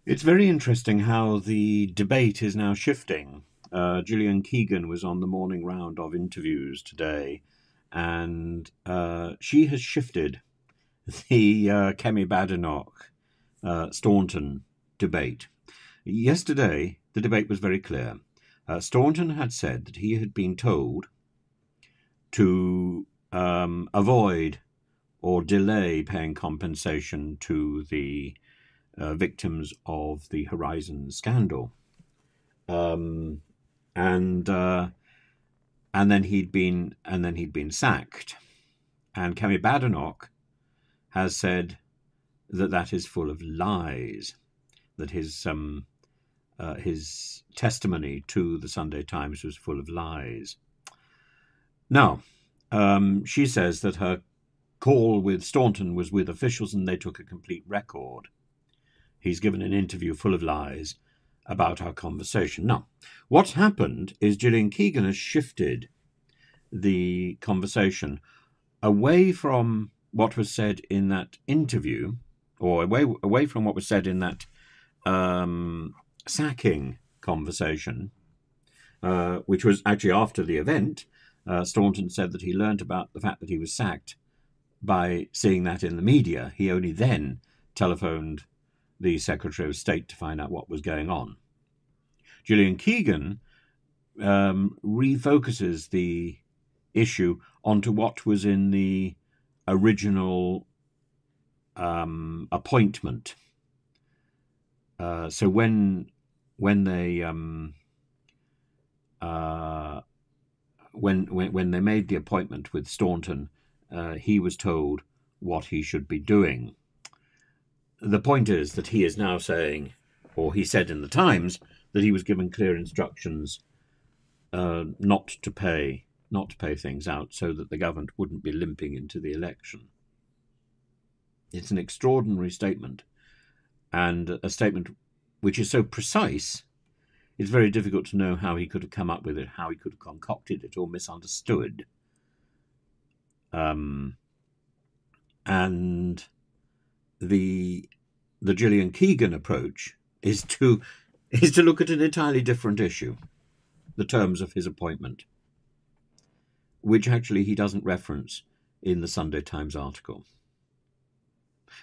It's very interesting how the debate is now shifting. Gillian Keegan was on the morning round of interviews today, and she has shifted the Kemi Badenoch Staunton debate. Yesterday, the debate was very clear. Staunton had said that he had been told to avoid or delay paying compensation to the victims of the Horizon scandal, and then he'd been sacked. And Kemi Badenoch has said that that is full of lies. That his testimony to the Sunday Times was full of lies. Now, she says that her call with Staunton was with officials and they took a complete record. He's given an interview full of lies about our conversation. Now, what's happened is Gillian Keegan has shifted the conversation away from what was said in that interview, or away from what was said in that sacking conversation, which was actually after the event. Staunton said that he learnt about the fact that he was sacked by seeing that in the media. He only then telephoned the Secretary of State to find out what was going on. Gillian Keegan refocuses the issue onto what was in the original appointment. So when they made the appointment with Staunton, he was told what he should be doing. The point is that he is now saying, or he said in the Times, that he was given clear instructions not to pay things out so that the government wouldn't be limping into the election. It's an extraordinary statement, and a statement which is so precise, it's very difficult to know how he could have come up with it, how he could have concocted it or misunderstood. And the Gillian Keegan approach is to look at an entirely different issue, the terms of his appointment, which actually he doesn't reference in the Sunday Times article.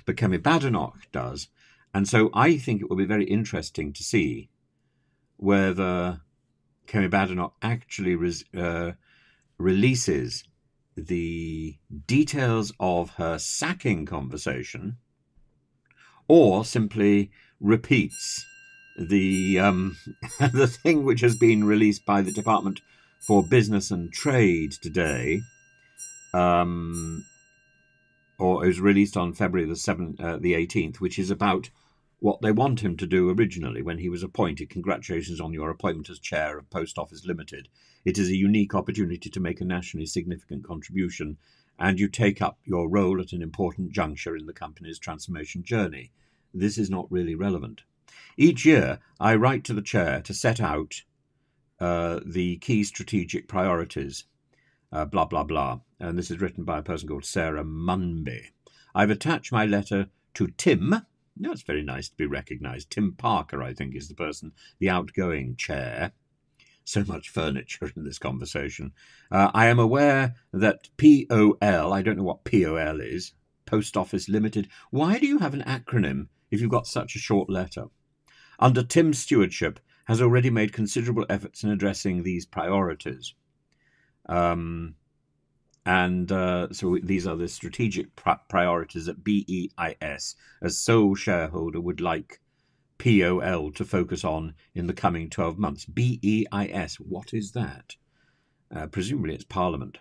But Kemi Badenoch does, and so I think it will be very interesting to see whether Kemi Badenoch actually releases the details of her sacking conversation, or simply repeats the the thing which has been released by the Department for Business and Trade today, or it was released on February the 18th, which is about what they want him to do originally when he was appointed. Congratulations on your appointment as chair of Post Office Limited. It is a unique opportunity to make a nationally significant contribution, and you take up your role at an important juncture in the company's transformation journey. This is not really relevant. Each year, I write to the chair to set out the key strategic priorities, blah, blah, blah. And this is written by a person called Sarah Munby. I've attached my letter to Tim. No, it's very nice to be recognised. Tim Parker, I think, is the person, the outgoing chair. So much furniture in this conversation. I am aware that POL, I don't know what POL is, Post Office Limited. Why do you have an acronym if you've got such a short letter? Under Tim's stewardship, has already made considerable efforts in addressing these priorities. So these are the strategic priorities that BEIS, as sole shareholder, would like POL to focus on in the coming 12 months. BEIS, what is that? Presumably it's Parliament.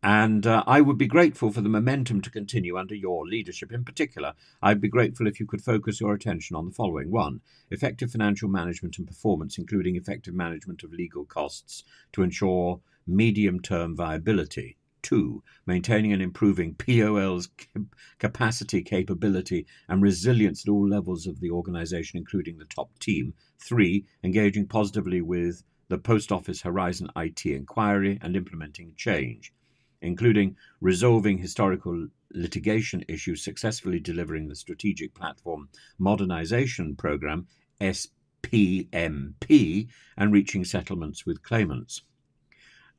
And I would be grateful for the momentum to continue under your leadership. In particular, I'd be grateful if you could focus your attention on the following. 1. Effective financial management and performance, including effective management of legal costs to ensure medium-term viability. 2. Maintaining and improving POL's capacity, capability, and resilience at all levels of the organisation, including the top team. 3. Engaging positively with the Post Office Horizon IT inquiry and implementing change, including resolving historical litigation issues, successfully delivering the Strategic Platform Modernization Program, SPMP, and reaching settlements with claimants.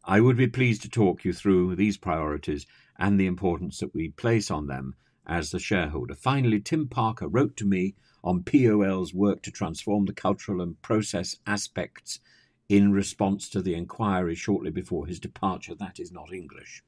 I would be pleased to talk you through these priorities and the importance that we place on them as the shareholder. Finally, Tim Parker wrote to me on POL's work to transform the cultural and process aspects in response to the inquiry shortly before his departure. That is not English.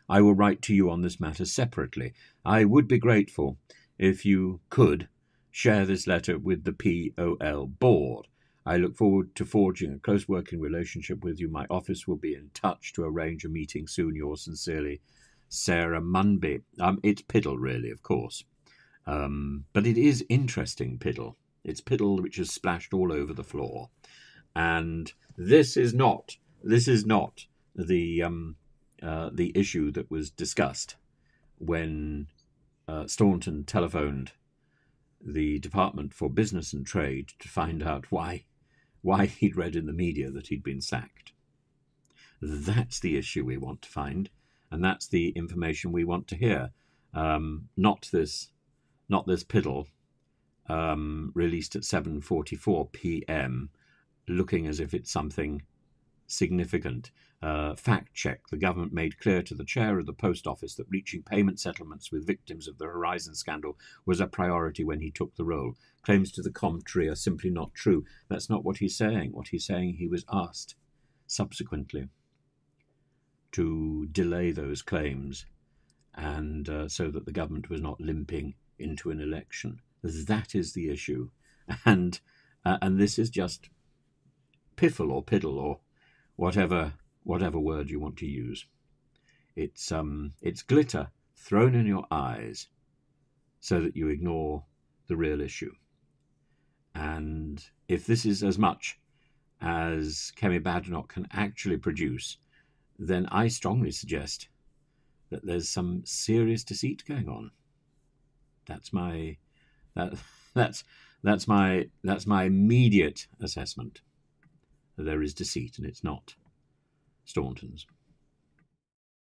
I will write to you on this matter separately. I would be grateful if you could share this letter with the POL board. I look forward to forging a close working relationship with you. My office will be in touch to arrange a meeting soon. Yours sincerely, Sarah Munby. It's piddle, really, of course. But it is interesting piddle. It's piddle which is splashed all over the floor. And this is not the issue that was discussed when Staunton telephoned the Department for Business and Trade to find out why he'd read in the media that he'd been sacked. That's the issue we want to find, and that's the information we want to hear. Not this piddle released at 7:44 p.m. looking as if it's something significant. Fact check. The government made clear to the chair of the post office that reaching payment settlements with victims of the Horizon scandal was a priority when he took the role. Claims to the contrary are simply not true. That's not what he's saying. What he's saying, he was asked subsequently to delay those claims, and so that the government was not limping into an election. That is the issue, and this is just piffle or piddle or whatever word you want to use. It's glitter thrown in your eyes so that you ignore the real issue. And if this is as much as Kemi Badenoch can actually produce, then I strongly suggest that there's some serious deceit going on. That's my immediate assessment. There is deceit, and it's not Staunton's.